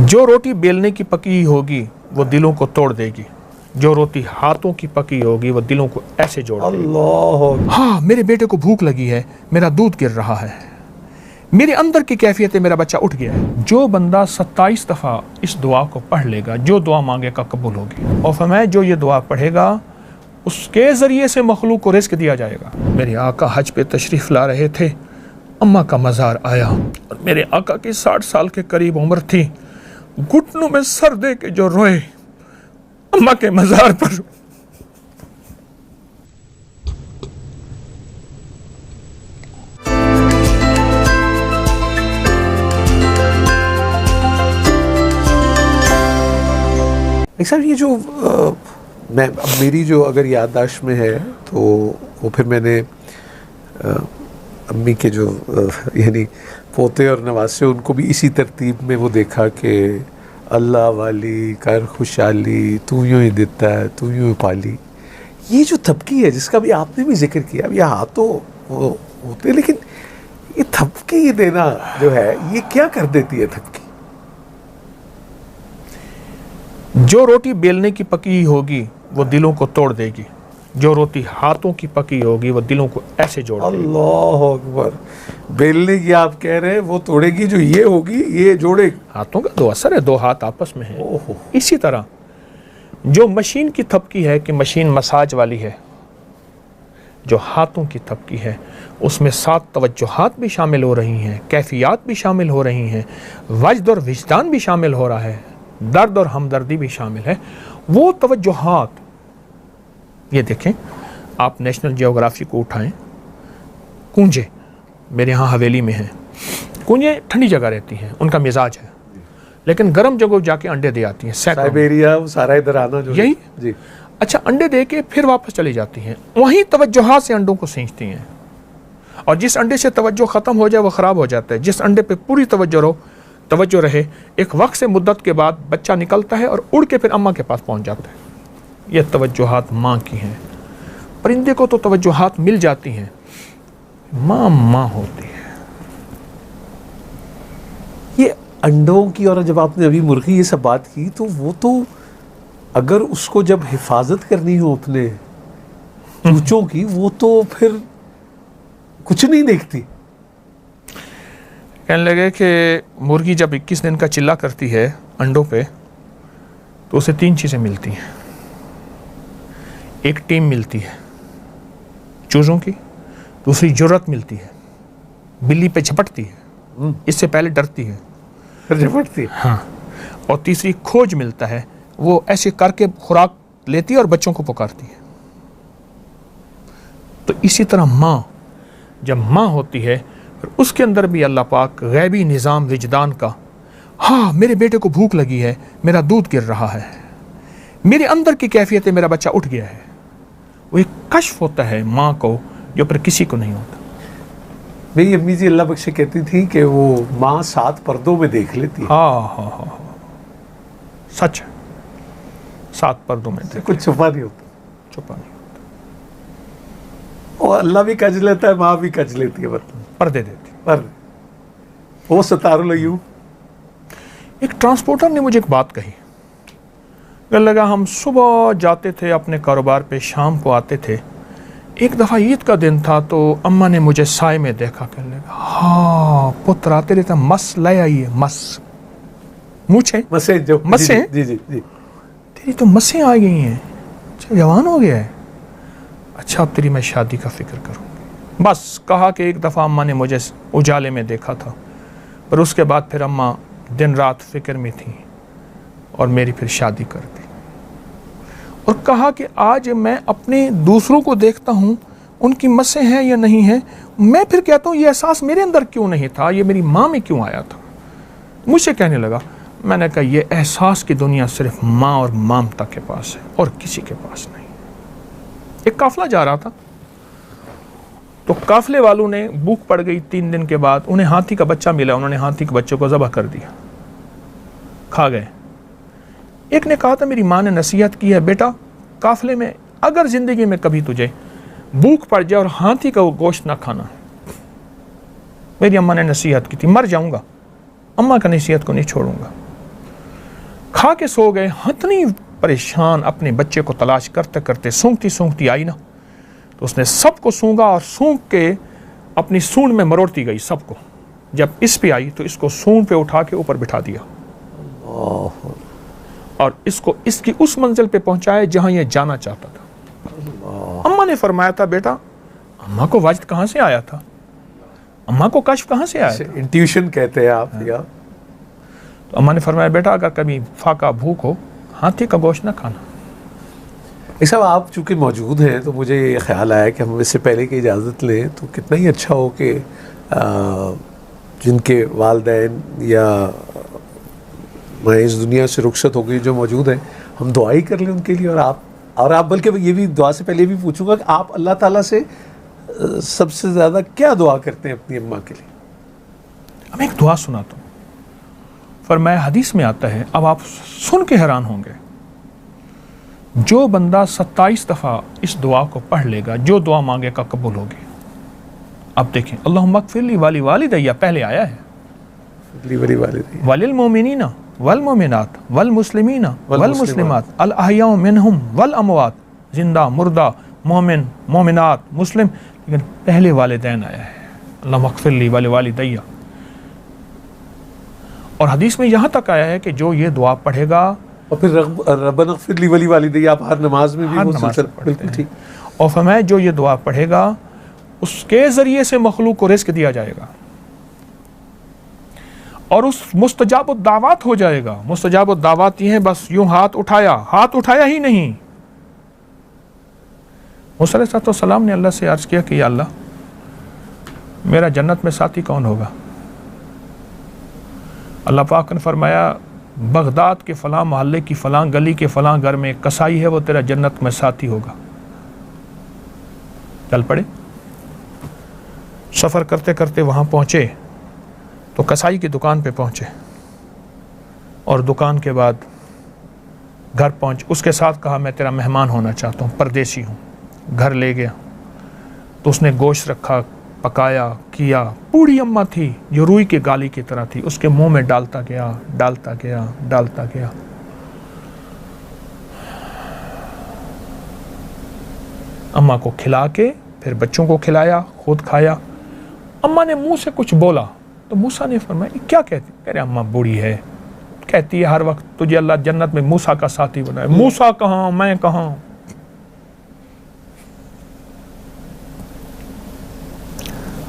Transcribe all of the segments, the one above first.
जो रोटी बेलने की पकी होगी वो दिलों को तोड़ देगी, जो रोटी हाथों की पकी होगी वो दिलों को ऐसे जोड़ देगी। अल्लाह। हाँ, मेरे बेटे को भूख लगी है, मेरा दूध गिर रहा है, मेरे अंदर की कैफियत है, मेरा बच्चा उठ गया है। जो बंदा 27 दफ़ा इस दुआ को पढ़ लेगा, जो दुआ मांगेगा कबूल होगी। और फरमाया जो ये दुआ पढ़ेगा उसके ज़रिए से मखलूक को रिज़्क दिया जाएगा। मेरे आका हज पे तशरीफ़ ला रहे थे, अम्मा का मज़ार आया और मेरे आका की 60 साल के करीब उम्र थी। घुटनों में सर दे के जो रोए अम्मा के मज़ार पर। सर ये जो मैं अब मेरी जो अगर याददाश्त में है तो वो फिर मैंने अम्मी के जो यानी पोते और नवासे उनको भी इसी तरतीब में वो देखा कि अल्लाह वाली कर खुशहाली तू यूँ ही देता है तू यूँ ही पाली। ये जो थपकी है जिसका भी आपने भी जिक्र किया, अब ये हाथ तो वो होते लेकिन ये थपकी देना जो है ये क्या कर देती है थपकी? जो रोटी बेलने की पकी होगी वो दिलों को तोड़ देगी, जो रोटी हाथों की पकी होगी वो दिलों को ऐसे जोड़ देगी। अल्लाह अकबर। बेलने की आप कह रहे हैं वो तोड़ेगी, जो ये होगी ये जोड़ेगी। हाथों का दो असर है, दो हाथ आपस में है। ओहो। इसी तरह जो मशीन की थपकी है कि मशीन मसाज वाली है, जो हाथों की थपकी है उसमें 7 तवज्जुहात भी शामिल हो रही हैं, कैफियत भी शामिल हो रही हैं, वजद और विजदान भी शामिल हो रहा है, दर्द और हमदर्दी भी शामिल है। वो तवज्जुहात ये देखें, आप नेशनल जियोग्राफी को उठाएं, कूंजे मेरे यहाँ हवेली में हैं। कूंजे ठंडी जगह रहती हैं, उनका मिजाज है, लेकिन गर्म जगह जाके अंडे दे आती हैं। साइबेरिया सारा इधर आना जो यही जी। अच्छा, अंडे दे के फिर वापस चली जाती हैं, वहीं तवज्जुहात से अंडों को सींचती हैं। और जिस अंडे से तवज्जो ख़त्म हो जाए वो ख़राब हो जाता है, जिस अंडे पे पूरी तवज्जो रहे एक वक्त से मुद्दत के बाद बच्चा निकलता है और उड़ के फिर अम्मा के पास पहुंच जाता है। ये तवज्जुहात माँ की हैं। परिंदे को तो तवज्जुहात मिल जाती हैं, माँ माँ होती है। ये अंडों की, और जब आपने अभी मुर्गी ये सब बात की तो वो तो अगर उसको जब हिफाजत करनी हो अपने चूचों की वो तो फिर कुछ नहीं देखती। कहने लगे कि मुर्गी जब 21 दिन का चिल्ला करती है अंडों पे तो उसे 3 चीज़ें मिलती हैं। एक टीम मिलती है चूज़ों की, दूसरी जुर्रत मिलती है, बिल्ली पे झपटती है, इससे पहले डरती है, फिर झपटती है। हाँ, और तीसरी खोज मिलता है, वो ऐसे करके खुराक लेती है और बच्चों को पुकारती है। तो इसी तरह माँ जब माँ होती है फिर उसके अंदर भी अल्लाह पाक गैबी निज़ाम विजदान का, हाँ मेरे बेटे को भूख लगी है, मेरा दूध गिर रहा है, मेरे अंदर की कैफियत है, मेरा बच्चा उठ गया है। वो एक कश्फ होता है माँ को जो पर किसी को नहीं होता। मेरी अम्मी जी अल्लाह बख्शे कहती थी कि वो माँ 7 पर्दों में देख लेती है। हाँ, सच है, 7 पर्दों में कुछ छुपा नहीं होता। छुपा नहीं, और अल्लाह भी कज लेता है, माँ भी कज लेती है, मतलब पर्दे देती। पर वो सतारुल यूं। एक ट्रांसपोर्टर ने मुझे एक बात कही, कहने लगा हम सुबह जाते थे अपने कारोबार पे, शाम को आते थे, एक दफ़ा ईद का दिन था तो अम्मा ने मुझे साय में देखा। कहने लगा हाँ पुत्र आते रहता, मस ले आइए, मस मूछे मसे जो मसे जी जी जी, तेरी तो मसें आ गई हैं, अच्छा जवान हो गया है, अच्छा अब तेरी मैं शादी का फिक्र करूँगी। बस कहा कि एक दफ़ा अम्मा ने मुझे उजाले में देखा था, पर उसके बाद फिर अम्मा दिन रात फिक्र में थी और मेरी फिर शादी कर दी। और कहा कि आज मैं अपने दूसरों को देखता हूँ, उनकी मसें हैं या नहीं हैं, मैं फिर कहता हूँ ये एहसास मेरे अंदर क्यों नहीं था, ये मेरी माँ में क्यों आया था। मुझसे कहने लगा, मैंने कहा ये एहसास की दुनिया सिर्फ माँ और ममता के पास है और किसी के पास नहीं। एक काफिला जा रहा था तो काफिले वालों ने भूख पड़ गई, 3 दिन के बाद उन्हें हाथी का बच्चा मिला, उन्होंने हाथी के बच्चे को ज़बह कर दिया, खा गए। एक ने कहा था मेरी माँ ने नसीहत की है, बेटा काफिले में अगर ज़िंदगी में कभी तुझे भूख पड़ जाए और हाथी का वो गोश्त ना खाना। मेरी अम्मा ने नसीहत की थी, मर जाऊंगा अम्मा का नसीहत को नहीं छोड़ूंगा। खा के सो गए। हतनी परेशान अपने बच्चे को तलाश करते करते सूंघती सूंघती आई ना, तो उसने सबको सूंघा और सूंघ के अपनी सूंड में मरोड़ती गई सबको। जब इस पे आई तो इसको सूंड पे उठा के ऊपर बिठा दिया और इसको इसकी उस मंजिल पे पहुंचाया जहां ये जाना चाहता था। अम्मा ने फरमाया था, बेटा अम्मा को वजद कहां से आया था, अम्मा को कश्फ कहां से आया था? इंट्यूशन कहते हैं आप या? तो अम्मा ने फरमाया, बेटा अगर कभी फाका भूख हो हाथी का गोश्त ना खाना। साहब आप चूँकि मौजूद हैं तो मुझे ये ख्याल आया कि हम इससे पहले की इजाज़त लें तो कितना ही अच्छा हो कि जिनके वालिदैन या मैं इस दुनिया से रुखसत हो गई जो मौजूद हैं, हम दुआ ही कर लें उनके लिए। और आप बल्कि ये भी दुआ से पहले भी पूछूंगा कि आप अल्लाह ताला से सबसे ज़्यादा क्या दुआ करते हैं अपनी अम्मा के लिए? मैं एक दुआ सुनाता हूँ, फरमाया हदीस में आता है, अब आप सुन के हैरान होंगे, जो बंदा 27 दफ़ा इस दुआ को पढ़ लेगा, जो दुआ मांगेगा कबूल होगी। अब देखें, अल्लाहुम्मा अग़फ़िरली वाली वालिदैया पहले आया है, वलिल मोमिनीना वल मोमिनात वल मुस्लिमीना वल मुस्लिमात अल अहयाउ मिनहुम वल अमवात, जिंदा मुर्दा मोमिन मोमिनात मुस्लिम, लेकिन पहले वालिदैन आया है, अल्लाहुम्मा अग़फ़िरली वाली वालिदैया। और हदीस में यहाँ तक आया है कि जो ये दुआ पढ़ेगा, और फिर रब्बना अग़फ़िरली वली वालिदैया आप हर नमाज में भी वो बिल्कुल ठीक। और फरमाया जो ये दुआ पढ़ेगा उसके ज़रिए से मखलूक को रिज़्क़ दिया जाएगा और उस मुस्तजाब दावत हो जाएगा। मुस्तजाब दावत ये है, बस यूं हाथ उठाया ही नहीं। मूसा अलैहिस्सलाम ने अल्लाह से अर्ज़ किया कि या अल्लाह, मेरा जन्नत में साथी कौन होगा? अल्लाह पाक ने फरमाया, बगदाद के फ़लाँ मोहल्ले की फ़लाँ गली के फ़लाँ घर में कसाई है, वो तेरा जन्नत में साथी होगा। चल पड़े, सफ़र करते करते वहाँ पहुँचे तो कसाई की दुकान पे पहुँचे और दुकान के बाद घर पहुँच, उसके साथ कहा मैं तेरा मेहमान होना चाहता हूँ, परदेसी हूँ। घर ले गया तो उसने गोश्त रखा, पकाया, किया। बूढ़ी अम्मा थी जो रुई के गाली की तरह थी, उसके मुंह में डालता गया। अम्मा को खिला के फिर बच्चों को खिलाया, खुद खाया। अम्मा ने मुंह से कुछ बोला तो मूसा ने फरमाया, क्या कहती? कह रहे अम्मा बूढ़ी है, कहती है हर वक्त तुझे अल्लाह जन्नत में मूसा का साथी बनाए। मूसा कहाँ, मैं कहाँ?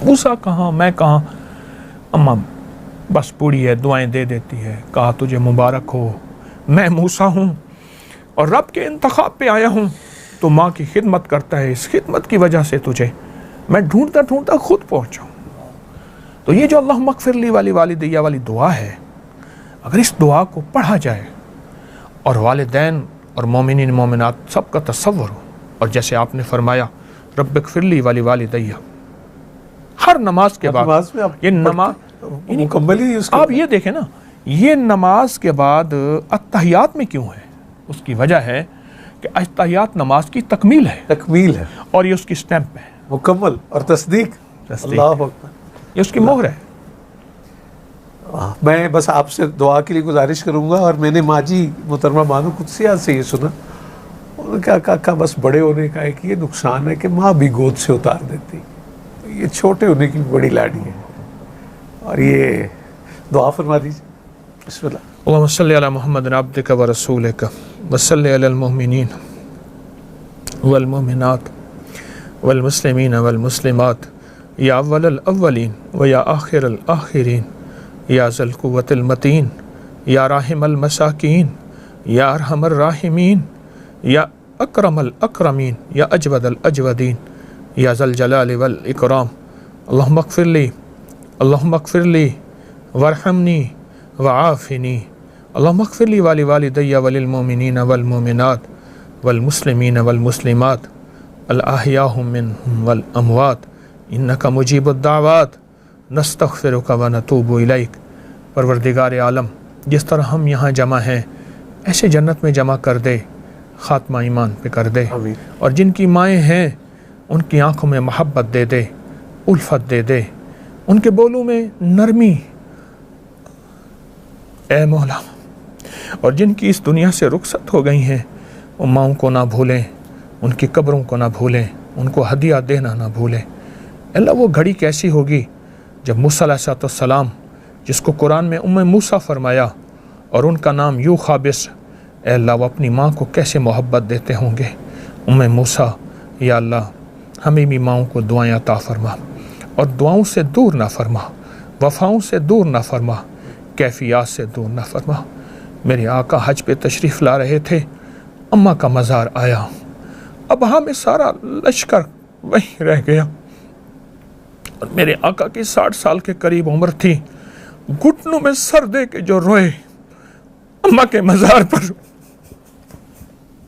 मूसा कहाँ, मैं कहाँ? अम्मा बस बूढ़ी है, दुआएं दे देती है। कहा तुझे मुबारक हो, मैं मूसा हूँ और रब के इंतखाब पे आया हूँ, तो माँ की खिदमत करता है, इस खिदमत की वजह से तुझे मैं ढूंढता ढूंढता खुद पहुँचा। तो ये जो अल्लाहुम्मा अग़फ़िरली वाली वालिदैया वाली दुआ है, अगर इस दुआ को पढ़ा जाए और वालिदैन और मोमिनीन मोमिनात सबका तसव्वुर हो, और जैसे आपने फरमाया रब्बि अग़फ़िरली वाली वालिदैया, हर नमाज के बाद ये नमाज मुकम्मल ही आप ये देखें ना, ये नमाज के बाद अत्तहियात में क्यों है? उसकी वजह है कि अत्तहियात नमाज की तकमील है और ये उसकी स्टैंप है, मुकम्मल और तस्दीक। अल्लाह अकबर, ये उसकी मोहर है। मैं बस आपसे दुआ के लिए गुजारिश करूंगा। और मैंने माजी मोहतरमा बानो कुदसिया से ये सुना, उन्होंने क्या कहा, बस बड़े होने का एक ये नुकसान है कि माँ भी गोद से उतार देती, तो ये छोटे होने की बड़ी लाडी है। और ये दुआ फरमा दीजिए, बिस्मिल्लाह। अल्लाहुम्मा सल्लि अला मुहम्मद अब्दिका व रसूलिका व सल्लि अलल मुमिनीन वल मुमिनात वल मुस्लिमीन वल मुस्लिमात या अव्वलल अव्वलीन व या आखिरल आखिरीन या ज़ल कुव्वतिल मतीन या राहिमल मसाकीन या अरहमर राहिमीन या अकरमल अकरमीन या अजवदल अजवदीन या ज़ल जलाल वल इकराम। अल्लाहुम्मा अग़फ़िरली वरहमनी वआफ़िनी। अल्लाहुम्मा अग़फ़िरली वाली वालिदैया वलिल मोमिनीन वल मोमिनात वल मुस्लिमीन वल मुस्लिमात अल अहयाउ मिनहुम वल अमवात इन्नका मुजीबुद दावात नस्तग़फ़िरुका व नतूबु इलैक। परवरदिगार आलम, जिस तरह हम यहाँ जमा हैं ऐसे जन्नत में जमा कर दे, ख़ात्मा ईमान पे कर दे, और जिनकी माएँ हैं उनकी आँखों में मोहब्बत दे दे, उल्फत दे दे, उनके बोलों में नरमी। ए मौला, और जिनकी इस दुनिया से रुखसत हो गई हैं, वो माँओं को ना भूलें, उनकी कब्रों को ना भूलें, उनको हदिया देना ना भूलें। अल्लाह वो घड़ी कैसी होगी जब मूसा अलैहिस्सलाम, जिसको कुरान में उम्मे मूसा फरमाया और उनका नाम यूँ खाबिस, अल्लाह वो अपनी माँ को कैसे मोहब्बत देते होंगे। उम्मे मूसा, या अल्लाह हमें भी माँओं को दुआएं अता फरमा और दुआओं से दूर ना फरमा, वफ़ाओं से दूर ना फरमा, कैफियत से दूर ना फरमा। मेरे आका हज पे तशरीफ़ ला रहे थे, अम्मा का मज़ार आया, अब हमें सारा लश्कर वहीं रह गया और मेरे आका की 60 साल के करीब उम्र थी। घुटनों में सर दे के जो रोए अम्मा के मज़ार पर,